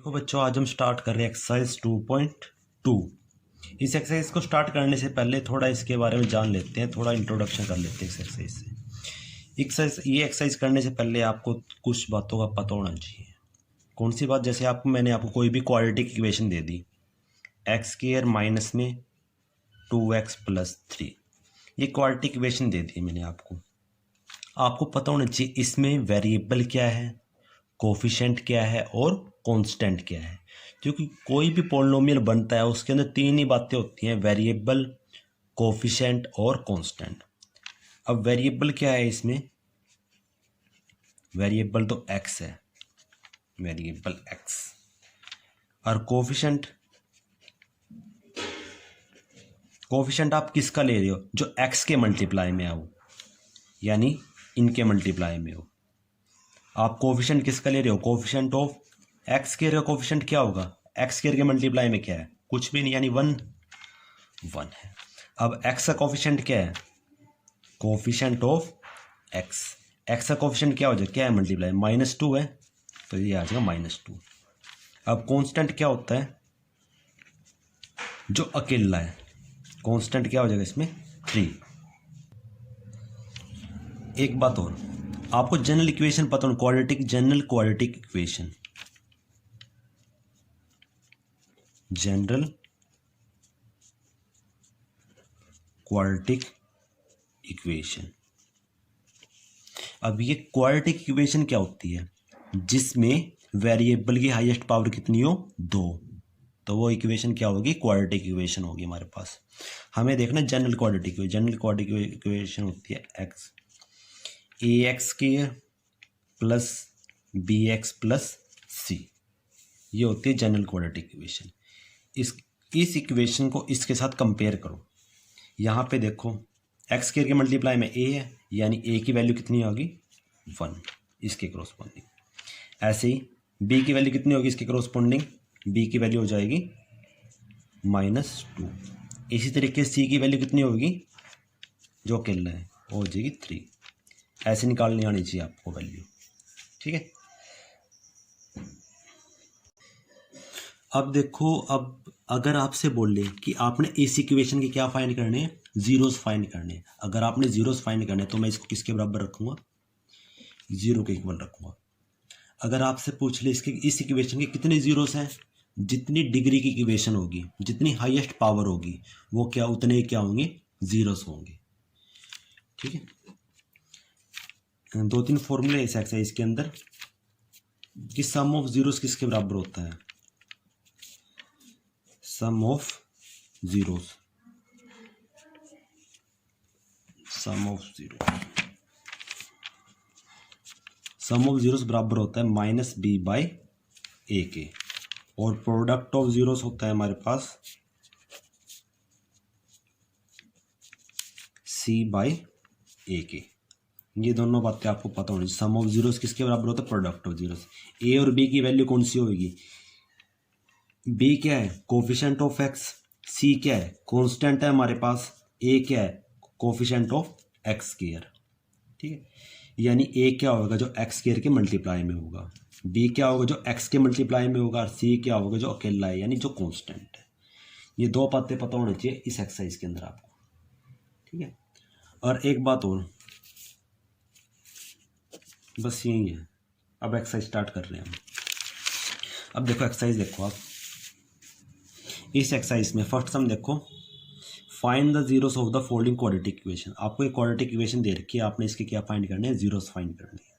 देखो बच्चों, आज हम स्टार्ट कर रहे हैं एक्सरसाइज 2.2। इस एक्सरसाइज को स्टार्ट करने से पहले थोड़ा इसके बारे में जान लेते हैं, थोड़ा इंट्रोडक्शन कर लेते हैं इस एक्सरसाइज से। ये एक्सरसाइज करने से पहले आपको कुछ बातों का पता होना चाहिए। कौन सी बात? जैसे मैंने आपको कोई भी क्वाड्रेटिक इक्वेशन दे दी, x² माइनस में 2x प्लस 3, ये क्वाड्रेटिक इक्वेशन दे दी मैंने आपको पता होना चाहिए इसमें वेरिएबल क्या है, कोफिशिएंट क्या है और कांस्टेंट क्या है। क्योंकि कोई भी पॉलिनोमियल बनता है उसके अंदर तीन ही बातें होती हैं, वेरिएबल, कोफिशिएंट और कांस्टेंट। अब वेरिएबल क्या है इसमें? वेरिएबल तो x है, वेरिएबल x। और कोफिशिएंट आप किसका ले रहे हो? जो x के मल्टीप्लाई में हो, यानी इनके मल्टीप्लाई में हो। आप कोफिशिएंट किसका ले रहे हो? कोफिशिएंट ऑफ एक्स स्क्वायर का कोफिशिएंट क्या होगा? एक्स स्क्वायर के मल्टीप्लाई में क्या है? कुछ भी नहीं, यानी 1 है। अब एक्स का कोफिशिएंट क्या है? Coefficient of x. एक्स का कोफिशिएंट क्या हो जाएगा? क्या है मल्टीप्लाई? -2 है, तो ये आ जाएगा -2। अब कांस्टेंट क्या होता है? जो अकेला है, कांस्टेंट क्या हो जाएगा इसमें? 3। एक बात और, आपको जनरल इक्वेशन पता हो, general quadratic equation, general quadratic equation. अब ये क्वाड्रेटिक इक्वेशन क्या होती है? जिसमें वेरिएबल की हाईएस्ट पावर कितनी हो? 2, तो वो इक्वेशन क्या होगी? क्वाड्रेटिक इक्वेशन होगी हमारे पास। हमें देखना जनरल क्वाड्रेटिक इक्वेशन होती है x ax² plus bx plus c, ये होती है जनरल क्वाड्रेटिक इक्वेशन। इस इक्वेशन को इसके साथ कंपेयर करो। यहाँ पे देखो x² के मल्टीप्लाई में a है, यानी a की वैल्यू कितनी होगी? 1, इसके क्रॉसपोंडिंग। ऐसे ही b की वैल्यू कितनी होगी इसके क्रॉसपोंडिंग? b की वैल्यू हो जाएगी -2। इसी तरीके से c की वैल्यू कितनी होगी? जो अकेला है वो हो जाएगी 3। ऐसे निकालनी आनी चाहिए आपको वैल्यू, ठीक है। अब देखो, अब अगर आपसे बोले कि आपने इस इक्वेशन के क्या फाइंड करने हैं? जीरोस फाइंड करने हैं। अगर आपने जीरोस फाइंड करने हैं तो मैं इसको किसके बराबर रखूंगा? 0 के इक्वल रखूंगा। अगर आपसे पूछ ले इस इक्वेशन के कितने जीरोस हैं, जितनी डिग्री की इक्वेशन होगी, जितनी हाईएस्ट पावर होगी, वो उतने क्या होंगे? जीरोस होंगे, ठीक है। 2-3 फॉर्मूले इस एक्सरसाइज के अंदर कि सम ऑफ जीरोस किसके बराबर होता है? सम ऑफ जीरोस बराबर होता है -b/a के, और प्रोडक्ट ऑफ जीरोस होता है हमारे पास c/a के। ये दोनों बातें आपको पता होनी चाहिए। सम ऑफ जीरोस किसके बराबर होता है? Product of zeros. a और b की वैल्यू कौन सी होगी? b क्या है? Coefficient of x। c क्या है? कांस्टेंट है हमारे पास। a क्या है? कोफिशिएंट ऑफ x स्क्वायर, ठीक है। यानी a क्या होगा? जो x स्क्वायर के मल्टीप्लाई में होगा। b क्या होगा? जो x के मल्टीप्लाई में होगा। और c क्या होगा? जो अकेला है, यानी जो कांस्टेंट है। ये दो बातें पता होनी चाहिए इस एक्सरसाइज के अंदर आपको, ठीक है। और एक बात और, बस यही है। अब एक्सरसाइज स्टार्ट कर रहे हैं हम। अब देखो एक्सरसाइज देखो आप, इस एक्सरसाइज में फर्स्ट सम देखो, find the zeros of the following quadratic equation. आपको एक क्वाड्रेटिक इक्वेशन दे रखी है, आपने इसके क्या फाइंड करने हैं? जीरोस फाइंड करने हैं।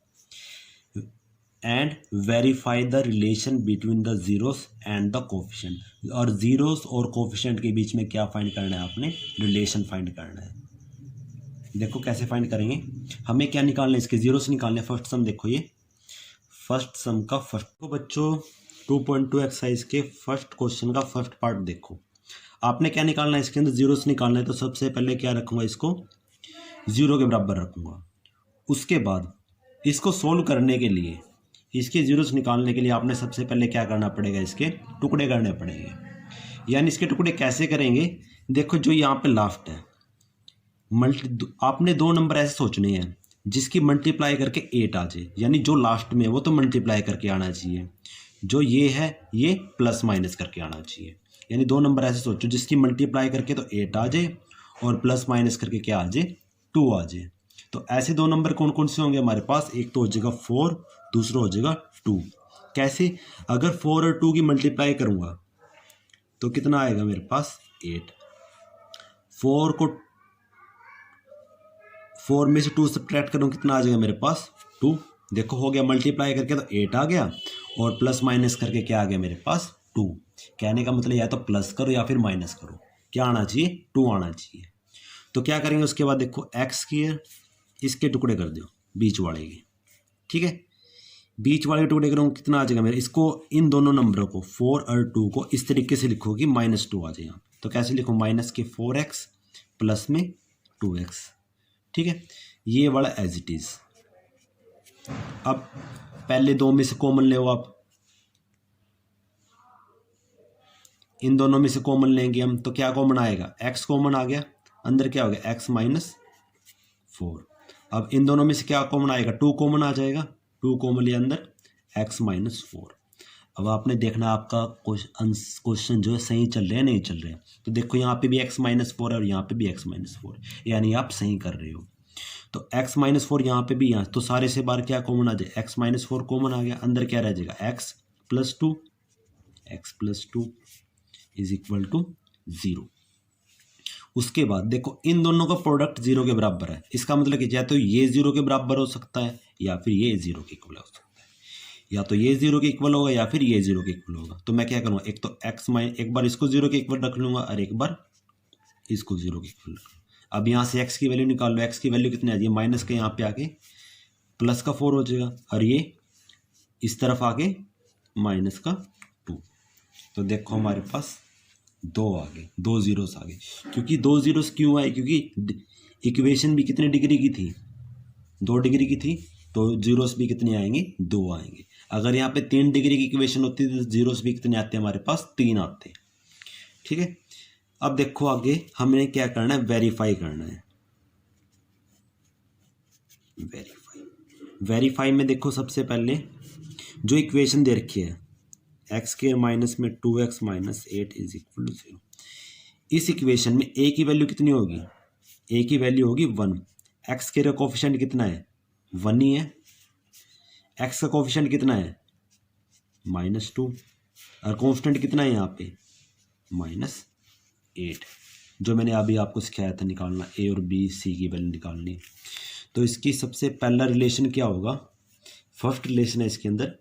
And verify the relation between the zeros and the coefficient. और जीरोस और कोफिशिएंट के बीच में क्या फाइंड करना है? आपने रिलेशन फाइंड करना है। देखो कैसे फाइंड करेंगे, हमें क्या निकालना है? इसके जीरोस निकालने। फर्स्ट सम देखो, ये फर्स्ट सम का फर्स्ट। तो बच्चों 2.2 एक्सरसाइज के फर्स्ट क्वेश्चन का फर्स्ट पार्ट देखो। आपने क्या निकालना है? इसके अंदर जीरोस निकालना है। तो सबसे पहले क्या रखूंगा? इसको 0 के बराबर रखूंगा। उसके बाद इसको सोल्व करने के लिए, इसके जीरोस निकालने के लिए आपने सबसे पहले क्या करना पड़ेगा? इसके टुकड़े करने पड़ेंगे। यानी इसके टुकड़े कैसे करेंगे? देखो, जो यहाँ पे लास्ट है, आपने 2 नंबर ऐसे सोचने हैं जिसकी मल्टीप्लाई करके 8 आ जाए, यानी जो लास्ट में है वो तो मल्टीप्लाई करके आना चाहिए। जो ये है ये प्लस माइनस करके आना चाहिए। यानी दो नंबर ऐसे सोचो जिसकी मल्टीप्लाई करके तो 8 आ जाए और प्लस माइनस करके क्या आ जाए 2 आ जाए। तो ऐसे दो नंबर कौन कौन से होंगे हमारे पास, एक तो हो जाएगा 4, दूसरा हो जाएगा 2। कैसे, अगर 4 और 2 की मल्टीप्लाई करूँगा तो कितना आएगा मेरे पास 8। 4 में से 2 सब्ट्रैक्ट करूँ कितना आ जाएगा मेरे पास 2। देखो हो गया, मल्टीप्लाई करके तो 8 आ गया और प्लस माइनस करके क्या आ गया मेरे पास 2। कहने का मतलब या तो प्लस करो या फिर माइनस करो, क्या आना चाहिए 2 आना चाहिए। तो क्या करेंगे उसके बाद देखो एक्स की इसके टुकड़े कर दो बीच वाले के, ठीक है। बीच वाले टुकड़े करूँ कितना आ जाएगा मेरे, इसको इन दोनों नंबरों को 4 और 2 को इस तरीके से लिखो कि -2 आ जाएगा। तो कैसे लिखो, माइनस के 4x प्लस में 2x, ठीक है। ये वाला एज इट इज। अब पहले दो में से कॉमन ले आप, इन दोनों में से कॉमन लेंगे हम तो क्या कॉमन आएगा, x कॉमन आ गया, अंदर क्या हो गया x - 4। अब इन दोनों में से क्या कॉमन आएगा, 2 कॉमन आ जाएगा, 2 कॉमन लिया अंदर x - 4। अब आपने देखना आपका क्वेश्चन जो है सही चल रहे हैं नहीं चल रहे हैं। तो देखो यहाँ पे भी x - 4 है और यहाँ पे भी x - 4, यानी आप सही कर रहे हो। तो x - 4 यहाँ पे भी, यहाँ तो सारे से बार क्या कॉमन आ जाए, x - 4 कॉमन आ गया, अंदर क्या रह जाएगा x + 2 इज इक्वल टू 0। उसके बाद देखो इन दोनों का प्रोडक्ट 0 के बराबर है, इसका मतलब कि या तो ये 0 के बराबर हो सकता है या फिर ये 0 के इक्वल हो सकता है, या तो ये 0 के इक्वल होगा या फिर ये 0 के इक्वल होगा। तो मैं क्या करूँगा, एक तो एक बार इसको 0 के इक्वल रख लूँगा और एक बार इसको 0 के इक्वल रख लूँगा। अब यहाँ से x की वैल्यू निकाल लो, x की वैल्यू कितनी आ जाएगी, माइनस के यहाँ पे आके प्लस का 4 हो जाएगा और ये इस तरफ आके माइनस का 2। तो देखो हमारे पास 2 आ गए, 2 जीरोस आ गए। क्योंकि 2 जीरोस क्यों आए, क्योंकि इक्वेशन भी कितने डिग्री की थी, 2 डिग्री की थी, तो जीरोस भी कितने आएंगे 2 आएंगे। अगर यहाँ पे 3 डिग्री की इक्वेशन होती तो जीरोस भी कितने आते हमारे पास 3 आते, ठीक है। अब देखो आगे हमने क्या करना है, वेरीफाई करना है। वेरीफाई में देखो सबसे पहले जो इक्वेशन दे रखी है x² माइनस में 2x - 8 इज इक्वल टू 0, इस इक्वेशन में a की वैल्यू कितनी होगी, a की वैल्यू होगी 1। x के कोफिशिएंट कितना है 1 ही है, x का कोफिशिएंट कितना है -2 और कांस्टेंट कितना है यहाँ पे -8, जो मैंने अभी आपको सिखाया था निकालना, a और b c की वैल्यू निकालनी। तो इसकी सबसे पहला रिलेशन क्या होगा, फर्स्ट रिलेशन है इसके अंदर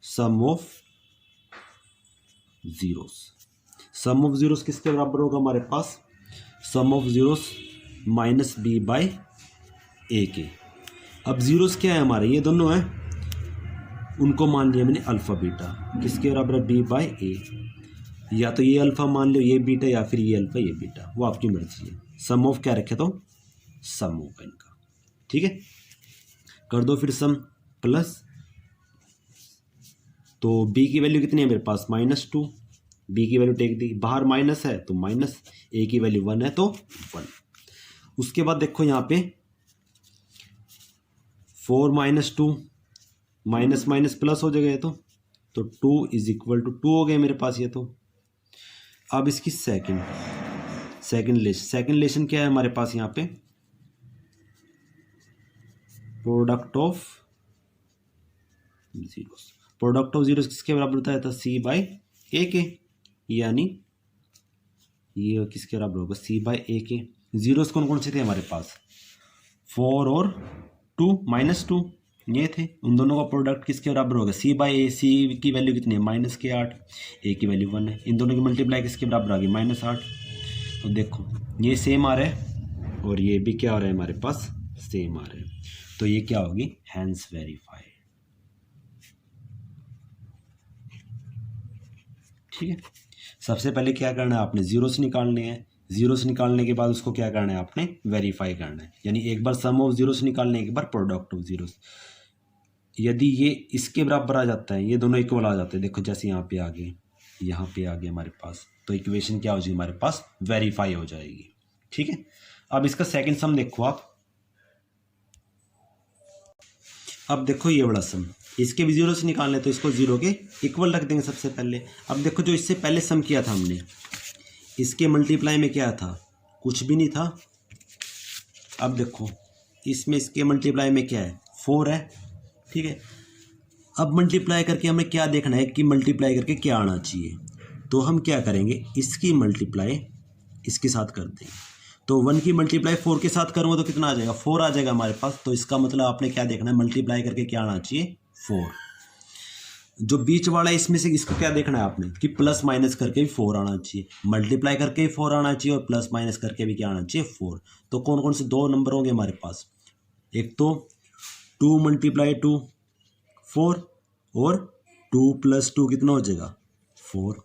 sum of zeros. Sum of zeros किसके बराबर होगा हमारे पास, सम ऑफ जीरोस -b/a के। अब जीरोस क्या है हमारे, ये दोनों हैं, उनको मान लिया मैंने अल्फा बीटा, किसके बराबर है b/a। या तो ये अल्फा मान लो ये बीटा, या फिर ये अल्फा ये बीटा, वो आपकी मर्जी है। सम ऑफ क्या रखे तो सम होगा इनका, ठीक है। कर दो फिर सम प्लस, तो b की वैल्यू कितनी है मेरे पास -2, b की वैल्यू टेक दी, बाहर माइनस है तो माइनस, a की वैल्यू 1 है तो 1। उसके बाद देखो यहाँ पे 4 - 2 माइनस माइनस प्लस हो जाएगा ये तो 2 इज इक्वल टू 2 हो गए मेरे पास ये तो। अब इसकी सेकंड रिलेशन क्या है हमारे पास यहाँ पे, product of zeros. Product of zeros किसके बराबर होता है, c/a के, यानी ये किसके बराबर होगा c/a के। जीरोस कौन कौन से थे हमारे पास, 4 और 2 -2 ये थे, उन दोनों का प्रोडक्ट किसके बराबर होगा c/a। c की वैल्यू कितनी है -8, a की वैल्यू 1 है, इन दोनों की मल्टीप्लाई किसके बराबर आ गई -8। तो देखो ये सेम आ रहा है और ये भी क्या आ रहा है हमारे पास सेम आ रहा है, तो ये क्या होगी हैंस वेरीफाई, ठीक है। सबसे पहले क्या करना है आपने, जीरोस निकालने हैं, जीरोस निकालने के बाद उसको क्या करना है आपने वेरीफाई करना है, यानी एक बार सम ऑफ जीरोस निकालने, एक बार प्रोडक्ट ऑफ जीरोस। यदि ये इसके बराबर आ जाता है, ये दोनों इक्वल आ जाते हैं, देखो जैसे यहाँ पे आ गए, यहाँ पे आ गए हमारे पास, तो इक्वेशन क्या हो जाएगी हमारे पास वेरीफाई हो जाएगी, ठीक है। अब इसका सेकंड सम देखो आप, अब देखो ये बड़ा सम, इसके भी जीरो से निकालने, तो इसको जीरो के इक्वल रख देंगे सबसे पहले। अब देखो जो इससे पहले सम किया था हमने, इसके मल्टीप्लाई में क्या था, कुछ भी नहीं था। अब देखो इसमें इसके मल्टीप्लाई में क्या है, 4 है, ठीक है। अब मल्टीप्लाई करके हमें क्या देखना है कि मल्टीप्लाई करके क्या आना चाहिए, तो हम क्या करेंगे, इसकी मल्टीप्लाई इसके साथ कर देंगे। तो 1 की मल्टीप्लाई 4 के साथ करूँगा तो कितना आ जाएगा, 4 आ जाएगा हमारे पास। तो इसका मतलब आपने क्या देखना है, मल्टीप्लाई करके क्या आना चाहिए, 4। जो बीच वाला है इसमें से इसको क्या देखना है आपने, कि प्लस माइनस करके भी 4 आना चाहिए, मल्टीप्लाई करके भी 4 आना चाहिए और प्लस माइनस करके भी क्या आना चाहिए, 4। तो कौन कौन से 2 नंबर होंगे हमारे पास, एक तो 2 × 2 4 और 2 + 2 कितना हो जाएगा, 4।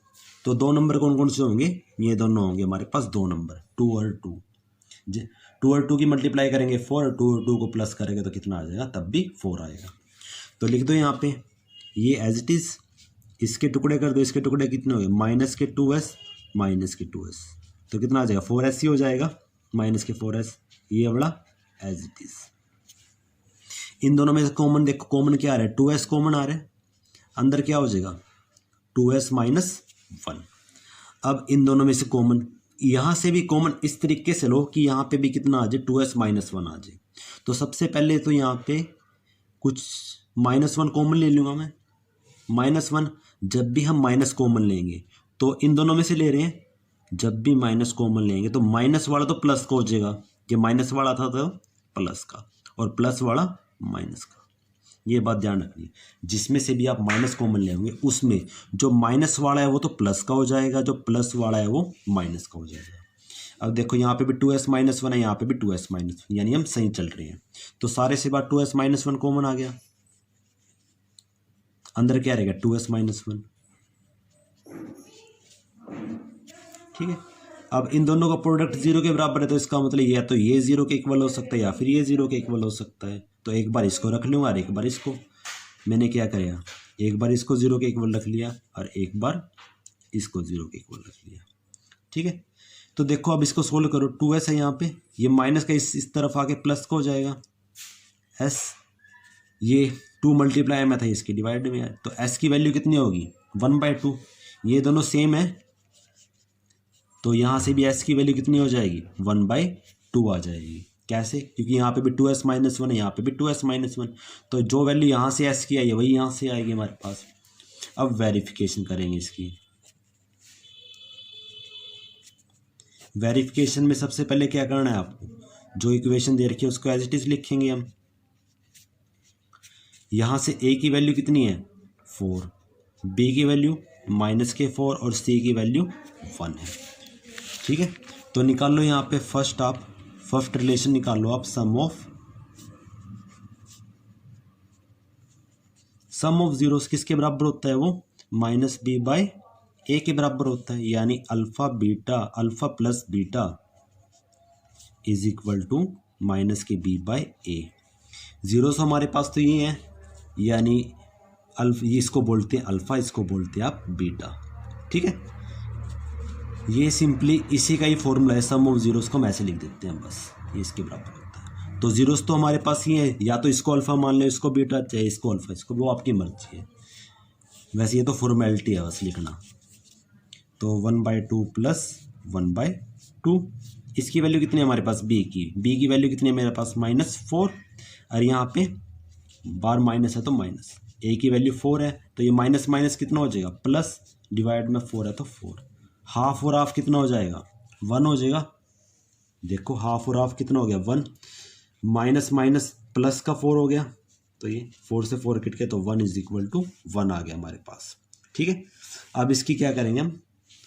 तो 2 नंबर कौन कौन से होंगे, ये दोनों होंगे हमारे पास 2 नंबर, 2 और 2। 2 और 2 की मल्टीप्लाई करेंगे 4 और 2 और 2 को प्लस करेंगे तो कितना आ जाएगा, तब भी 4 आएगा। तो लिख दो यहाँ पे ये एज इट इज़, इसके टुकड़े कर दो, इसके टुकड़े कितने हो गए, माइनस के 2s माइनस के 2s, तो कितना आ जाएगा, 4s ही हो जाएगा, माइनस के 4s, ये बड़ा एज इट इज़। इन दोनों में कॉमन देखो, कॉमन क्या आ रहा है, 2s कॉमन आ रहा है, अंदर क्या हो जाएगा 2s - 1। अब इन दोनों में से कॉमन, यहाँ से भी कॉमन इस तरीके से लो कि यहाँ पे भी कितना आ जाए, 2s - 1 आ जाए। तो सबसे पहले तो यहाँ पे कुछ -1 कॉमन ले लूँगा मैं, -1। जब भी हम माइनस कॉमन लेंगे तो इन दोनों में से ले रहे हैं, जब भी माइनस कॉमन लेंगे तो माइनस वाला तो प्लस का हो जाएगा, ये माइनस वाला था तो प्लस का, और प्लस वाला माइनस का। ये बात ध्यान रखनी है, जिसमें से भी आप माइनस कॉमन लेंगे उसमें जो माइनस वाला है वो तो प्लस का हो जाएगा, जो प्लस वाला है वो माइनस का हो जाएगा। अब देखो यहाँ पे भी 2s - 1 है, यहाँ पे भी 2s - 1, यानी हम सही चल रहे हैं। तो सारे से बात 2s - 1 कॉमन आ गया, अंदर क्या रहेगा 2s - 1, ठीक है। अब इन दोनों का प्रोडक्ट 0 के बराबर है, तो इसका मतलब या तो ये 0 के इक्वल हो सकता है या फिर ये 0 के इक्वल हो सकता है। तो एक बार इसको रख लूँगा और एक बार इसको, मैंने क्या किया, एक बार इसको 0 के इक्वल रख लिया और एक बार इसको 0 के इक्वल रख लिया, ठीक है। तो देखो अब इसको सोल्व करो, 2s है यहाँ पे, ये माइनस का इस तरफ आके प्लस का हो जाएगा s, ये 2 मल्टीप्लाई में था इसके डिवाइड में है, तो s की वैल्यू कितनी होगी 1/2। ये दोनों सेम है तो यहाँ से भी s की वैल्यू कितनी हो जाएगी 1/2 आ जाएगी। कैसे, क्योंकि यहाँ पे भी 2s - 1 है, यहाँ पे भी 2s - 1, तो जो वैल्यू यहाँ से s की आई है वही यहाँ से आएगी हमारे पास। अब वेरिफिकेशन करेंगे इसकी, वेरिफिकेशन में सबसे पहले क्या करना है आपको, जो इक्वेशन दे रखी है उसको एज इट इज लिखेंगे हम। यहाँ से a की वैल्यू कितनी है 4, b की वैल्यू -4 और c की वैल्यू 1 है, ठीक है। तो निकाल लो यहाँ पे फर्स्ट रिलेशन निकाल लो आप, सम ऑफ जीरोस किसके बराबर होता है, वो -b/a के बराबर होता है, यानी alpha plus beta is equal to -b/a। Zeros हमारे पास तो ये है, यानी ये इसको बोलते हैं अल्फा, इसको बोलते हैं आप बीटा, ठीक है। ये सिंपली इसी का ही फॉर्मूला है, सम ऑफ जीरोस को हम ऐसे लिख देते हैं बस, ये इसके बराबर होता है। तो जीरोस तो हमारे पास ये है, या तो इसको अल्फा मान लो, इसको बीटा, चाहे इसको अल्फा, इसको, वो आपकी मर्जी है। वैसे ये तो फॉर्मेलिटी है बस लिखना। तो 1/2 प्लस 1/2, इसकी वैल्यू कितनी है हमारे पास, b की वैल्यू कितनी है मेरे पास -4, और यहाँ पे बार माइनस है तो माइनस, a की वैल्यू 4 है, तो ये माइनस माइनस कितना हो जाएगा प्लस, डिवाइड में 4 है तो 4, हाफ और हाफ कितना हो जाएगा 1 हो जाएगा। देखो हाफ और हाफ कितना हो गया 1, माइनस माइनस प्लस का 4 हो गया, तो ये 4 से 4 कट के तो 1 = 1 आ गया हमारे पास, ठीक है। अब इसकी क्या करेंगे हम,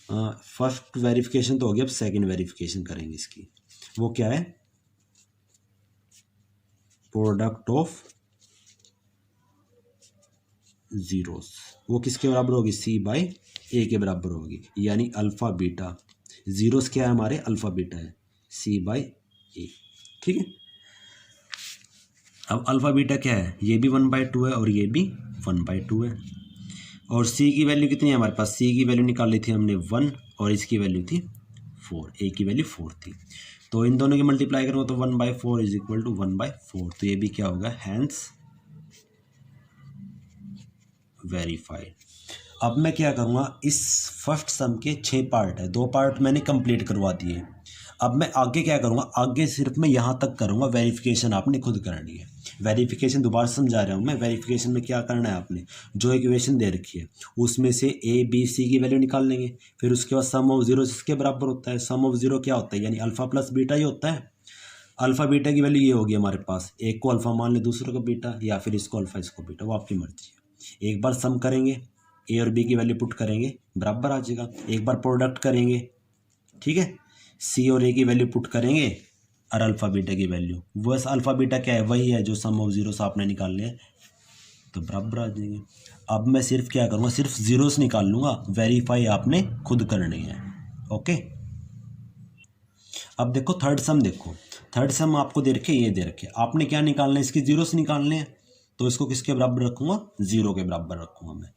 फर्स्ट वेरिफिकेशन तो हो गया, अब सेकंड वेरिफिकेशन करेंगे इसकी। वो क्या है, प्रोडक्ट ऑफ जीरोस, वो किसके बराबर होगी c/a के बराबर होगी, यानी अल्फा बीटा, जीरोस क्या है हमारे अल्फा बीटा है, c/a, ठीक है। अब अल्फा बीटा क्या है, ये भी 1/2 है और ये भी 1/2 है, और c की वैल्यू कितनी है हमारे पास, c की वैल्यू निकाल ली थी हमने 1 और इसकी वैल्यू थी 4, a की वैल्यू 4 थी, तो इन दोनों की मल्टीप्लाई करूँगा तो 1/4 = 1/4, तो ये भी क्या होगा, हैंस वेरीफाइड। अब मैं क्या करूँगा, इस फर्स्ट सम के 6 पार्ट है, 2 पार्ट मैंने कंप्लीट करवा दिए। अब मैं आगे क्या करूँगा, आगे सिर्फ मैं यहाँ तक करूँगा, वेरिफिकेशन आपने खुद करनी है। वेरिफिकेशन दोबारा समझा रहा हूँ मैं। वेरिफिकेशन में क्या करना है, आपने जो इक्वेशन दे रखी है उसमें से ए बी सी की वैल्यू निकाल लेंगे। फिर उसके बाद सम ऑफ जीरो इसके बराबर होता है। सम ऑफ जीरो क्या होता है, यानी अल्फा प्लस बीटा ही होता है। अल्फा बीटा की वैल्यू ये होगी हमारे पास, एक को अल्फा मान ले दूसरे को बीटा, या फिर इसको अल्फा इसको बीटा, वो आपकी मर्जी है। एक बार सम करेंगे, ए और बी की वैल्यू पुट करेंगे, बराबर आ जाएगा। एक बार प्रोडक्ट करेंगे, ठीक है, सी और ए की वैल्यू पुट करेंगे और अल्फा बीटा की वैल्यू, बस अल्फा बीटा क्या है, वही है जो सम ऑफ जीरोस आपने निकाल लिया, तो बराबर आ जाएंगे। अब मैं सिर्फ क्या करूँगा, सिर्फ जीरोस निकाल लूँगा, वेरीफाई आपने खुद करनी है। ओके, अब देखो थर्ड सम, देखो थर्ड सम आपको दे रखे, ये दे रखे, आपने क्या निकालना है, इसकी जीरोस निकालने हैं, तो इसको किसके बराबर रखूँगा, 0 के बराबर रखूँगा मैं।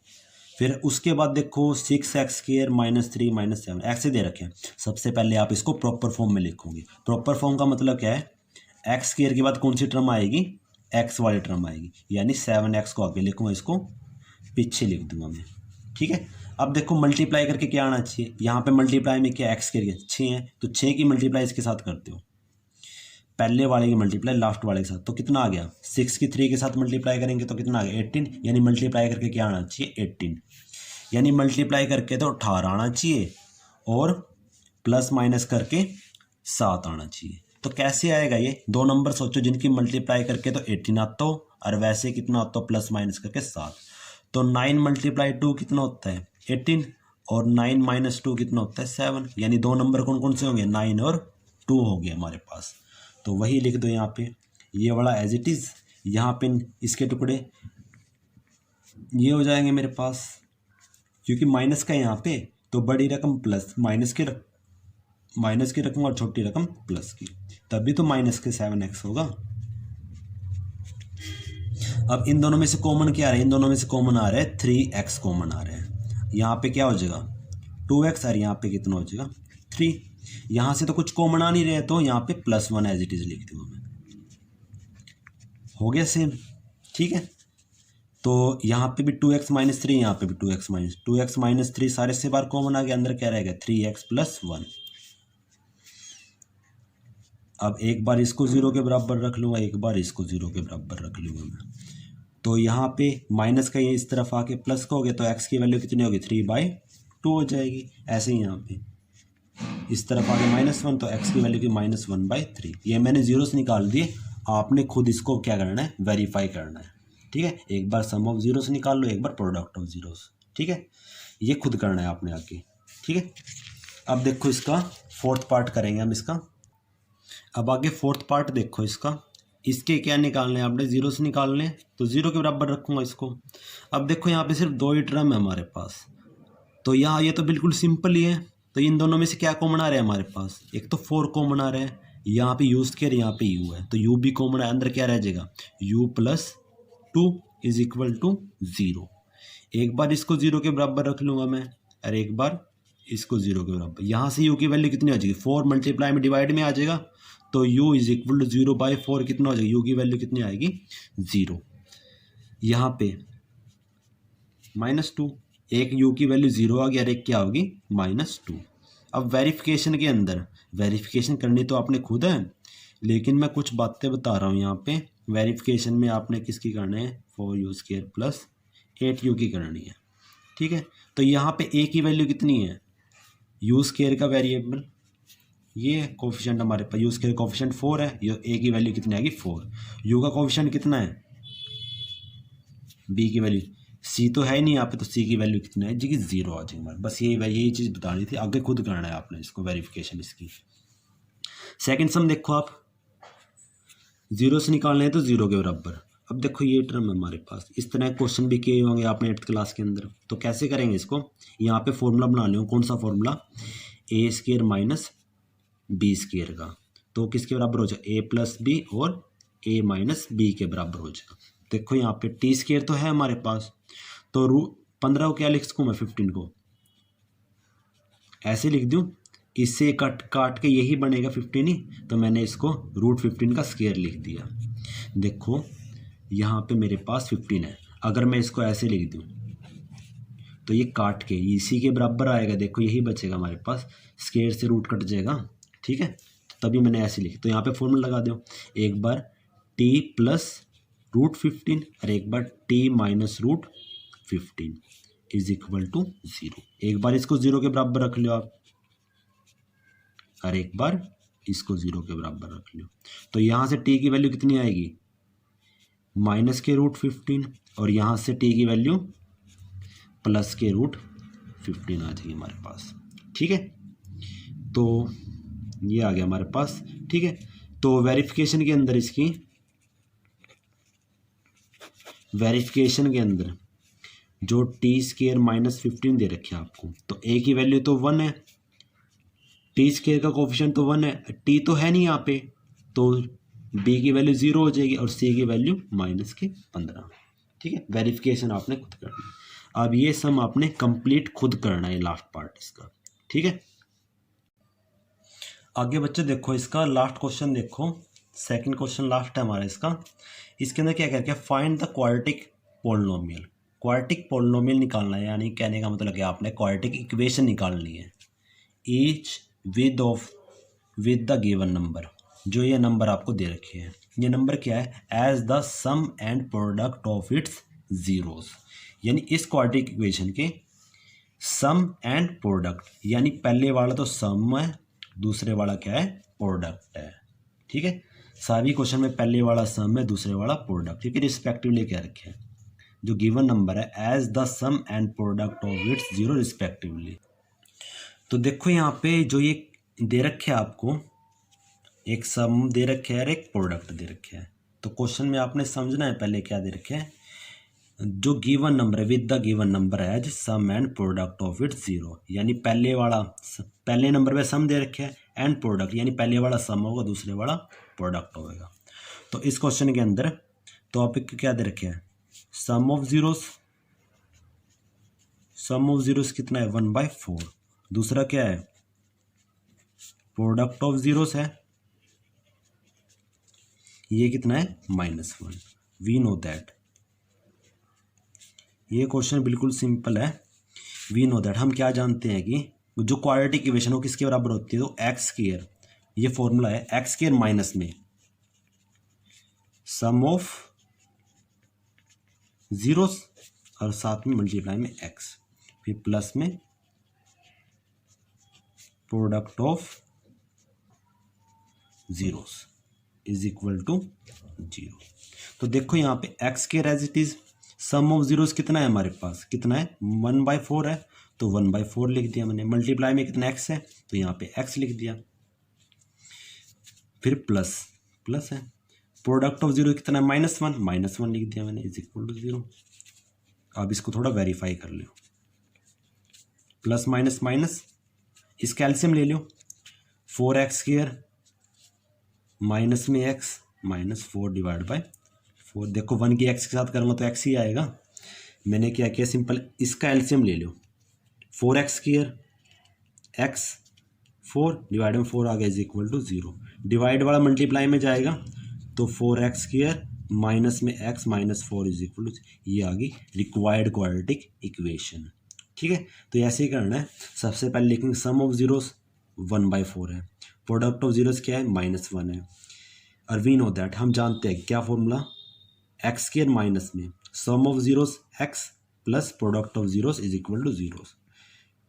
फिर उसके बाद देखो 6x² -3 -7 ऐसे दे रखे हैं। सबसे पहले आप इसको प्रॉपर फॉर्म में लिखोगे। प्रॉपर फॉर्म का मतलब क्या है, x² के बाद कौन सी टर्म आएगी, x वाली टर्म आएगी, यानी 7x को आगे लिखूँगा, इसको पीछे लिख दूंगा मैं, ठीक है। अब देखो मल्टीप्लाई करके क्या आना चाहिए, यहाँ पे मल्टीप्लाई में क्या, x² 6 है, तो 6 की मल्टीप्लाई इसके साथ करते हो, पहले वाले की मल्टीप्लाई लास्ट वाले के साथ, तो कितना आ गया, 6 की 3 के साथ मल्टीप्लाई करेंगे तो कितना आ गया, 18, यानी मल्टीप्लाई करके क्या आना चाहिए, 18, यानी मल्टीप्लाई करके तो 18 आना चाहिए और प्लस माइनस करके 7 आना चाहिए। तो कैसे आएगा ये, दो नंबर सोचो जिनकी मल्टीप्लाई करके तो 18 आता हो और वैसे कितना होता हो प्लस माइनस करके 7, तो 9 × 2 कितना होता है 18 और 9 - 2 कितना होता है 7, यानी दो नंबर कौन कौन से होंगे, 9 और 2 हो गए हमारे पास। तो वही लिख दो यहाँ पे, ये वाला एज इट इज़, यहाँ पे इसके टुकड़े ये हो जाएंगे मेरे पास, क्योंकि माइनस का यहाँ पे, तो बड़ी रकम प्लस माइनस की रकम और छोटी रकम प्लस की, तभी तो माइनस के 7x होगा। अब इन दोनों में से कॉमन क्या आ रहा है, इन दोनों में से कॉमन आ रहा है 3x कॉमन आ रहा है। यहाँ पे क्या हो जाएगा 2x और यहाँ पे कितना हो जाएगा 3। यहाँ से तो कुछ कॉमन आ नहीं रहे, तो यहाँ पे +1 एज इट इज लिख दूंगा मैं, हो गया सेम, ठीक है। तो यहाँ पे भी 2x - 3, यहाँ पे भी 2x - 3 सारे से बार कॉमन आ गया, अंदर क्या रहेगा 3x + 1। अब एक बार इसको 0 के बराबर रख लूँगा, एक बार इसको 0 के बराबर रख लूँगा मैं, तो यहाँ पे माइनस का ये इस तरफ आके प्लस का हो गया, तो x की वैल्यू कितनी होगी 3/2 हो जाएगी। ऐसे ही यहाँ पे इस तरफ आगे -1, तो x की वैल्यू की -1/3। ये मैंने जीरोस निकाल दिए, आपने खुद इसको क्या करना है, वेरीफाई करना है, ठीक है। एक बार सम ऑफ जीरोस निकाल लो, एक बार प्रोडक्ट ऑफ जीरोस, ठीक है, ये खुद करना है आपने आगे, ठीक है। अब देखो इसका फोर्थ पार्ट करेंगे हम इसका। अब आगे फोर्थ पार्ट देखो इसका, इसके क्या निकालने हैं आपने, जीरोस निकालने हैं, तो 0 के बराबर रखूँगा इसको। अब देखो यहाँ पे सिर्फ 2 ही टर्म है हमारे पास, तो यहाँ ये तो बिल्कुल सिंपल ही है, तो इन दोनों में से क्या कॉमन आ रहा है हमारे पास, एक तो 4 कॉमन आ रहा है, यहाँ पे यूज केयर यहाँ पे u है, तो u भी कॉमन है, अंदर क्या रह जाएगा u + 2 = 0। एक बार इसको 0 के बराबर रख लूँगा मैं, और एक बार इसको 0 के बराबर। यहाँ से u की वैल्यू कितनी आ जाएगी, 4 मल्टीप्लाई में डिवाइड में आ जाएगा, तो u = 0/4 कितना हो जाएगा, u की वैल्यू कितनी आएगी 0। यहाँ पे -2, एक u की वैल्यू 0 आ गया और एक क्या होगी -2। अब वेरिफिकेशन के अंदर वेरिफिकेशन करनी तो आपने खुद है, लेकिन मैं कुछ बातें बता रहा हूँ यहाँ पे। वेरिफिकेशन में आपने किसकी करना है, 4u² + 8u की करनी है, ठीक है। तो यहाँ पे a की वैल्यू कितनी है, u² का वेरिएबल ये कोफिशिएंट हमारे पास, u² कोफिशिएंट 4 है, ये a की वैल्यू कितनी आएगी 4, u का कोफिशिएंट कितना है, b की वैल्यू, c तो है ही नहीं यहाँ पे, तो c की वैल्यू कितनी है जी, 0 आ जाएगी हमारे। बस यही चीज़ बतानी थी, आगे खुद करना है आपने इसको वेरिफिकेशन इसकी। सेकंड सम देखो आप, जीरो से निकालने हैं तो 0 के बराबर। अब देखो ये टर्म है हमारे पास, इस तरह क्वेश्चन भी किए होंगे आपने 8th क्लास के अंदर, तो कैसे करेंगे इसको, यहाँ पे फॉर्मूला बना लो, कौन सा फॉर्मूला, a² - b² का, तो किसके बराबर हो जाए a + b और a - b के बराबर हो जाएगा। देखो यहाँ पे t² तो है हमारे पास, तो 15 को क्या लिख सकूँ मैं, 15 को ऐसे लिख दूँ, इससे काट के यही बनेगा 15 ही, तो मैंने इसको √15 का स्क्वायर लिख दिया। देखो यहाँ पे मेरे पास 15 है, अगर मैं इसको ऐसे लिख दूँ तो ये काट के इसी के बराबर आएगा, देखो यही बचेगा हमारे पास, स्क्वायर से रूट कट जाएगा, ठीक है। तो तभी मैंने ऐसे लिखा, तो यहाँ पे फॉर्मूला लगा दो, एक बार t प्लस रूट 15 और एक बार t minus root 15 is equal to 0। एक बार इसको 0 के बराबर रख लो आप और एक बार इसको 0 के बराबर रख लो। तो यहाँ से t की वैल्यू कितनी आएगी, माइनस के रूट 15, और यहाँ से t की वैल्यू प्लस के रूट 15 आ जाएगी हमारे पास, ठीक है। तो ये आ गया हमारे पास, ठीक है। तो वेरिफिकेशन के अंदर इसकी वेरिफिकेशन के अंदर जो टी स्केयर माइनस 15 दे रखे हैं आपको, तो ए की वैल्यू तो 1 है, टी स्केयर का कोफिशिएंट तो 1 है, टी तो है नहीं यहाँ पे, तो बी की वैल्यू 0 हो जाएगी और सी की वैल्यू माइनस के 15, ठीक है। वेरिफिकेशन आपने खुद करनी है। अब ये सम आपने कंप्लीट खुद करना है, लास्ट पार्ट इसका, ठीक है। आगे बच्चे देखो इसका लास्ट क्वेश्चन देखो, सेकंड क्वेश्चन लास्ट है हमारा इसका। इसके अंदर क्या कह रखा है, find the quadratic polynomial. Quadratic polynomial निकालना है, यानी कहने का मतलब क्या, आपने क्वाड्रेटिक इक्वेशन निकालनी है, each with the given number. जो ये नंबर आपको दे रखे हैं, ये नंबर क्या है, as the sum and product of its zeros. यानी इस क्वाड्रेटिक इक्वेशन के सम एंड प्रोडक्ट, यानी पहले वाला तो सम है, दूसरे वाला क्या है, प्रोडक्ट है, ठीक है। सारी क्वेश्चन में पहले वाला सम है, दूसरे वाला प्रोडक्ट, ठीक है, रिस्पेक्टिवली क्या रखे हैं। जो गिवन नंबर है as the sum and product of its zero respectively. तो देखो यहाँ पे जो ये दे रखे है आपको, एक सम दे रखे है और एक प्रोडक्ट दे रखे है। तो क्वेश्चन में आपने समझना है पहले क्या दे रखे है, जो गिवन नंबर है विद द गिवन नंबर है sum and product of its zero, यानी पहले नंबर पे सम दे रखे है एंड प्रोडक्ट, यानी पहले वाला सम होगा दूसरे वाला प्रोडक्ट होगा। तो इस क्वेश्चन के अंदर टॉपिक क्या दे रखे हैं, sum of zeros. Sum of zeros कितना है, 1/4। दूसरा क्या है, प्रोडक्ट ऑफ जीरोस है, ये कितना है, -1। वी नो दैट, ये क्वेश्चन बिल्कुल सिंपल है। वी नो दैट, हम क्या जानते हैं कि जो क्वाड्रेटिक इक्वेशन हो किसके बराबर होती है, तो एक्स स्क्वायर, ये फॉर्मूला है, एक्स स्क्वायर माइनस में सम ऑफ जीरोस और साथ में मल्टीप्लाई में एक्स, फिर प्लस में product of zeros is equal to 0। तो देखो यहाँ पे एक्स के as it is, sum of zeros कितना है हमारे पास, कितना है, 1/4 है, तो 1/4 लिख दिया मैंने। मल्टीप्लाई में कितना एक्स है, तो यहाँ पे एक्स लिख दिया, फिर प्लस है, प्रोडक्ट ऑफ जीरो कितना है, -1 लिख दिया मैंने, इज इक्वल टू 0। अब इसको थोड़ा वेरीफाई कर लो, प्लस माइनस माइनस, इसका एलसीएम ले लो, 4x² माइनस में x -4 डिवाइड बाय 4। देखो 1 की x के साथ करूँगा तो x ही आएगा। मैंने क्या किया, सिंपल इसका एलसीएम ले लो, 4x² x 4 डिवाइड में 4 आ गया इज इक्वल टू 0। डिवाइड वाला मल्टीप्लाई में जाएगा तो 4x² माइनस में x -4 इज इक्वल टू, ये आ गई रिक्वायर्ड क्वाड्रेटिक इक्वेशन, ठीक है। तो ऐसे ही करना है, सबसे पहले लिखेंगे सम ऑफ जीरोस 1/4 है, प्रोडक्ट ऑफ जीरोस क्या है, -1 है, और वी नो दैट, हम जानते हैं क्या फॉर्मूला, x² माइनस में sum of zeros x plus product of zeros is equal to 0।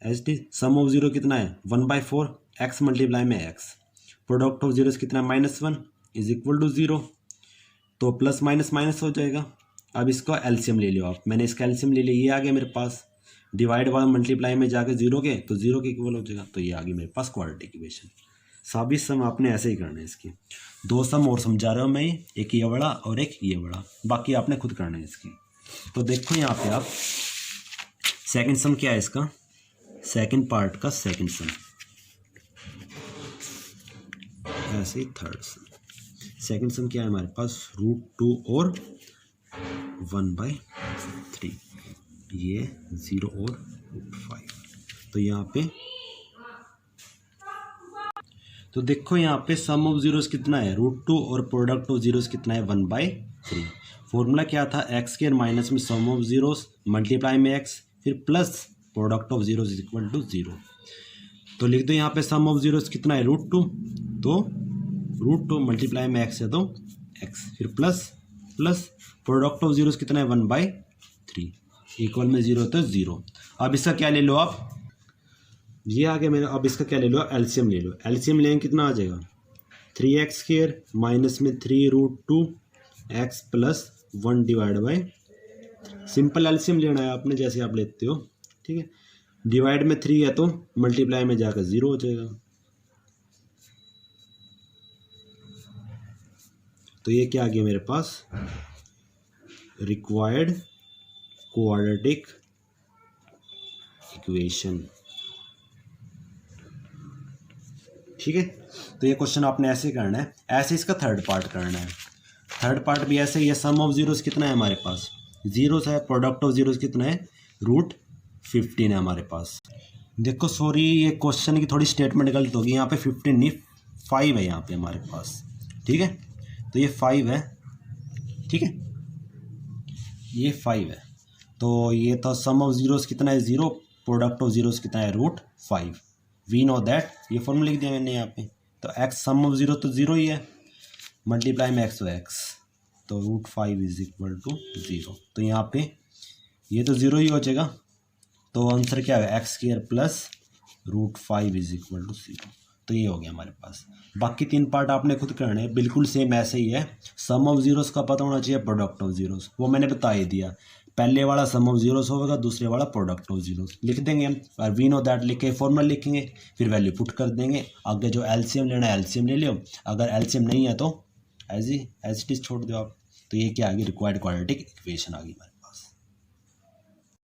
As T sum of zero कितना है, 1/4, x मल्टीप्लाई में x, प्रोडक्ट ऑफ जीरोस कितना है, -1 इज इक्वल टू 0। तो प्लस माइनस माइनस हो जाएगा। अब इसका एलसीएम ले लो आप, मैंने इसका एलसीएम ले लिया, ये आ गया मेरे पास, डिवाइड वाला मल्टीप्लाई में जाकर 0 के तो 0 के इक्वल हो जाएगा, तो ये आ गई मेरे पास क्वाड्रेटिक इक्वेशन। साबित सम आपने ऐसे ही करना है। इसकी 2 सम और समझा रहा हूँ मैं, एक ये बड़ा और एक ये बड़ा, बाकी आपने खुद करना है इसकी। तो देखो यहाँ पे आप सेकंड सम क्या है इसका, सेकंड पार्ट का सेकंड सम, ऐसे ही थर्ड सम। सेकंड सम क्या है हमारे पास, √2 और 1/3, ये 0 और √5। तो यहाँ पे तो देखो यहाँ पे सम ऑफ जीरोस कितना है, √2 और प्रोडक्ट ऑफ जीरोस कितना है, 1/3। फॉर्मूला क्या था, x² माइनस में सम ऑफ जीरोस मल्टीप्लाई में x, फिर plus product of zeros is equal to 0। तो लिख दो यहाँ पे सम ऑफ जीरोस कितना है √2, तो √2 मल्टीप्लाई में एक्स है तो एक्स, फिर plus plus product of zeros कितना है 1/3 इक्वल में 0 तो 0। अब इसका क्या ले लो आप, ये आ गया मेरा। अब इसका क्या ले लो, एलसीएम ले लो। एलसीएम लेंगे कितना आ जाएगा 3x² माइनस में 3√2 x प्लस 1/, सिंपल एलसीएम लेना है आपने जैसे आप लेते हो, ठीक है। डिवाइड में 3 है तो मल्टीप्लाई में जाकर 0 हो जाएगा। तो ये क्या आ गया मेरे पास, रिक्वायर्ड क्वाड्रेटिक इक्वेशन, ठीक है। तो ये क्वेश्चन आपने ऐसे करना है। ऐसे इसका थर्ड पार्ट करना है। थर्ड पार्ट भी ऐसे ही है। सम ऑफ जीरोस कितना है हमारे पास, जीरोस है। प्रोडक्ट ऑफ जीरोस कितना है √15 है हमारे पास। देखो सॉरी, ये क्वेश्चन की थोड़ी स्टेटमेंट गलत होगी। यहाँ पे 15 नहीं 5 है यहाँ पे हमारे पास, ठीक है। तो ये 5 है, ठीक है, ये 5 है। तो ये तो सम ऑफ जीरोस कितना है 0, प्रोडक्ट ऑफ जीरोस कितना है √5। वी नो दैट, ये फॉर्मूला लिख दिया मैंने यहाँ पे। तो एक्स सम ऑफ जीरो तो 0 ही है, मल्टीप्लाई में एक्स हो एक्स, तो √5 इज इक्वल टू 0। तो यहाँ पे ये तो 0 ही हो जाएगा। तो आंसर क्या है x² plus √5 is equal to 0। तो ये हो गया हमारे पास। बाकी 3 पार्ट आपने खुद करने हैं, बिल्कुल सेम ऐसे ही है। सम ऑफ जीरोस का पता होना चाहिए, प्रोडक्ट ऑफ जीरोस वो मैंने बता ही दिया। पहले वाला सम ऑफ जीरोस होगा, दूसरे वाला प्रोडक्ट ऑफ जीरोस लिख देंगे हम, और वी नो दैट लिख के फॉर्मूला लिखेंगे, फिर वैल्यू पुट कर देंगे। आगे जो एलसीएम लेना है एलसीएम ले लो, अगर एलसीएम नहीं है तो एज इट इज छोड़ दो आप। तो ये क्या आ गई, रिक्वायर्ड क्वाड्रेटिक इक्वेशन आ गई।